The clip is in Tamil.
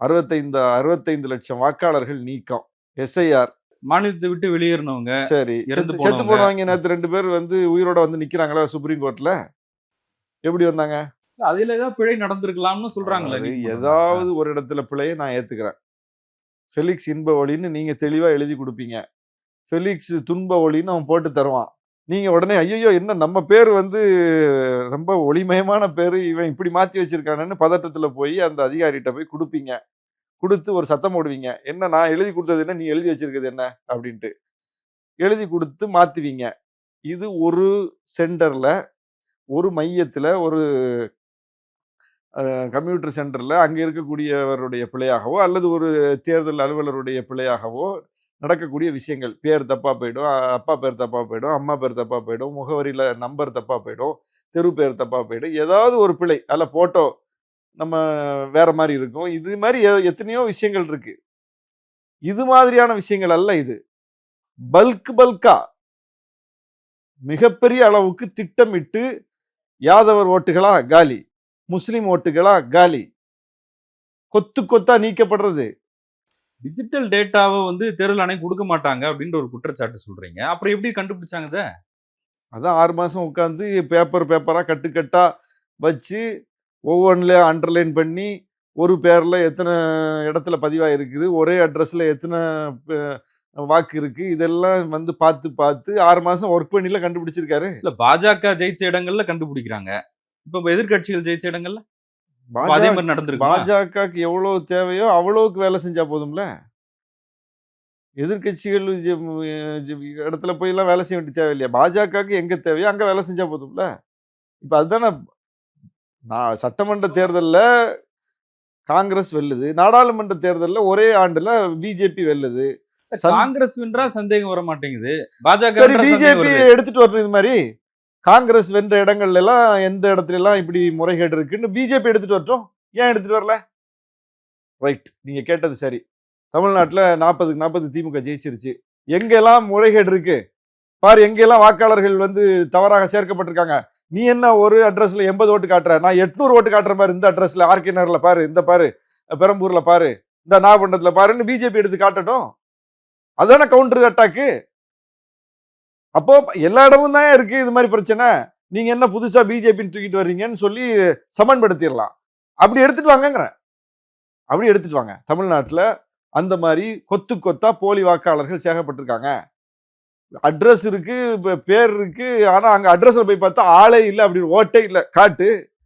65 லட்சம் வாக்காளர்கள் நீக்கம். எஸ்ஐஆர். மாநிலத்தை விட்டு வெளியேறினவங்க, சரி, செத்து போனவங்க நேத்து 2 பேர் வந்து உயிரோட வந்து நிக்கிறாங்களா சுப்ரீம் கோர்ட்ல? எப்படி வந்தாங்க? அதுல ஏதாவது பிழை நடந்திருக்கலாம்னு சொல்றாங்களே. ஏதாவது ஒரு இடத்துல பிழையை நான் ஏத்துக்கிறேன். ஃபெலிக்ஸ் இன்ப ஒளின்னு நீங்க தெளிவா எழுதி கொடுப்பீங்க. ஃபெலிக்ஸ் துன்ப ஒளின்னு அவன் போட்டு தருவான். நீங்க உடனே ஐயோ என்ன நம்ம பேர் வந்து ரொம்ப ஒளிமயமான பேரு, இவன் இப்படி மாத்தி வச்சிருக்கானு பதட்டத்துல போய் அந்த அதிகாரிகிட்ட போய் கொடுப்பீங்க. கொடுத்து ஒரு சத்தம் போடுவீங்க. என்ன நான் எழுதி கொடுத்தது என்ன, நீ எழுதி வச்சிருக்கிறது என்ன அப்படின்ட்டு எழுதி கொடுத்து மாத்துவீங்க. இது ஒரு சென்டர்ல, ஒரு மையத்துல, ஒரு கம்ப்யூட்டர் சென்டர்ல அங்க இருக்கக்கூடியவருடைய பிழையாகவோ அல்லது ஒரு தேர்தல் அலுவலருடைய பிழையாகவோ நடக்கக்கூடிய விஷயங்கள். பேர் தப்பா போயிடும், அப்பா பேர் தப்பா போயிடும், அம்மா பேர் தப்பா போயிடும், முகவரியில நம்பர் தப்பா போயிடும், தெரு பேர் தப்பா போயிடும், ஏதாவது ஒரு பிழை. அல்ல போட்டோ நம்ம வேற மாதிரி இருக்கும். இது மாதிரி எத்தனையோ விஷயங்கள் இருக்கு. இது மாதிரியான விஷயங்கள் அல்ல இது. பல்கா மிகப்பெரிய அளவுக்கு திட்டமிட்டு யாதவர் ஓட்டுகளா காலி, முஸ்லிம் ஓட்டுகளா காலி, கொத்து கொத்தா நீக்கப்படுறது. டிஜிட்டல் டேட்டாவை வந்து தேர்தல் ஆணையம் கொடுக்க மாட்டாங்க அப்படின்ற ஒரு குற்றச்சாட்டு சொல்றீங்க. அப்புறம் எப்படி கண்டுபிடிச்சாங்க? அதான் 6 மாசம் உட்காந்து பேப்பரா கட்டுக்கட்டா வச்சு ஒவ்வொன்றில் அண்டர்லைன் பண்ணி ஒரு பேர்ல எத்தனை இடத்துல பதிவாக இருக்குது, ஒரே அட்ரஸ்ல எத்தனை வாக்கு இருக்கு, இதெல்லாம் வந்து பார்த்து 6 மாசம் ஒர்க் பண்ணில கண்டுபிடிச்சிருக்காரு. இல்ல பாஜக ஜெயிச்ச இடங்கள்ல கண்டுபிடிக்கிறாங்க. இப்ப எதிர்கட்சிகள் ஜெயிச்ச இடங்கள்ல அதே மாதிரி நடந்திருக்கு. பாஜகக்கு எவ்வளவு தேவையோ அவ்வளவுக்கு வேலை செஞ்சா போதும்ல. எதிர்கட்சிகள் இடத்துல போய் எல்லாம் வேலை செய்ய வேண்டிய தேவையில்லையா? பாஜகக்கு எங்க தேவையோ அங்க வேலை செஞ்சா போதும்ல. இப்ப அதுதானே. நான் சட்டமன்ற தேர்தலில் காங்கிரஸ் வெல்லுது, நாடாளுமன்ற தேர்தலில் ஒரே ஆண்டுல பிஜேபி வெல்லுது. காங்கிரஸ் வென்றா சந்தேகம் வர மாட்டேங்குது. பாஜக பிஜேபி எடுத்துட்டு வரணும். இது மாதிரி காங்கிரஸ் வென்ற இடங்கள்ல எல்லாம் எந்த இடத்துல எல்லாம் இப்படி முறைகேடு இருக்குன்னு பிஜேபி எடுத்துட்டு வரட்டும். ஏன் எடுத்துட்டு வரல? ரைட், நீங்க கேட்டது சரி. தமிழ்நாட்டில் 40க்கு 40 திமுக ஜெயிச்சிருச்சு. எங்கெல்லாம் முறைகேடு இருக்கு பாரு, எங்கெல்லாம் வாக்காளர்கள் வந்து தவறாக சேர்க்கப்பட்டிருக்காங்க. நீ என்ன ஒரு அட்ரஸ்ல 80 ஓட்டு காட்டுற, நான் 800 ஓட்டு காட்டுற மாதிரி இந்த அட்ரஸ்ல ஆர்கே நகர்ல பாரு, இந்த பாரு பெரம்பூர்ல பாரு, இந்த நாகப்பட்டினத்துல பாருன்னு பிஜேபி எடுத்து காட்டட்டும். அதான கவுண்டர் அட்டாக்கு. அப்போ எல்லா இடமும் தான் இருக்கு இது மாதிரி பிரச்சனை. நீங்க என்ன புதுசா பிஜேபின்னு தூக்கிட்டு வர்றீங்கன்னு சொல்லி சமன்படுத்திடலாம். அப்படி எடுத்துட்டு வாங்கங்கிறேன். அப்படி எடுத்துட்டு வாங்க. தமிழ்நாட்டில் அந்த மாதிரி கொத்து கொத்தா போலி வாக்காளர்கள் சேகப்பட்டிருக்காங்க. அட்ரஸ் இருக்கு, பேர் இருக்கு, ஆனா அங்க அட்ரஸ்ல போய் பார்த்தா ஆளே இல்லை, அப்படி ஓட்டே இல்லை, காட்டு.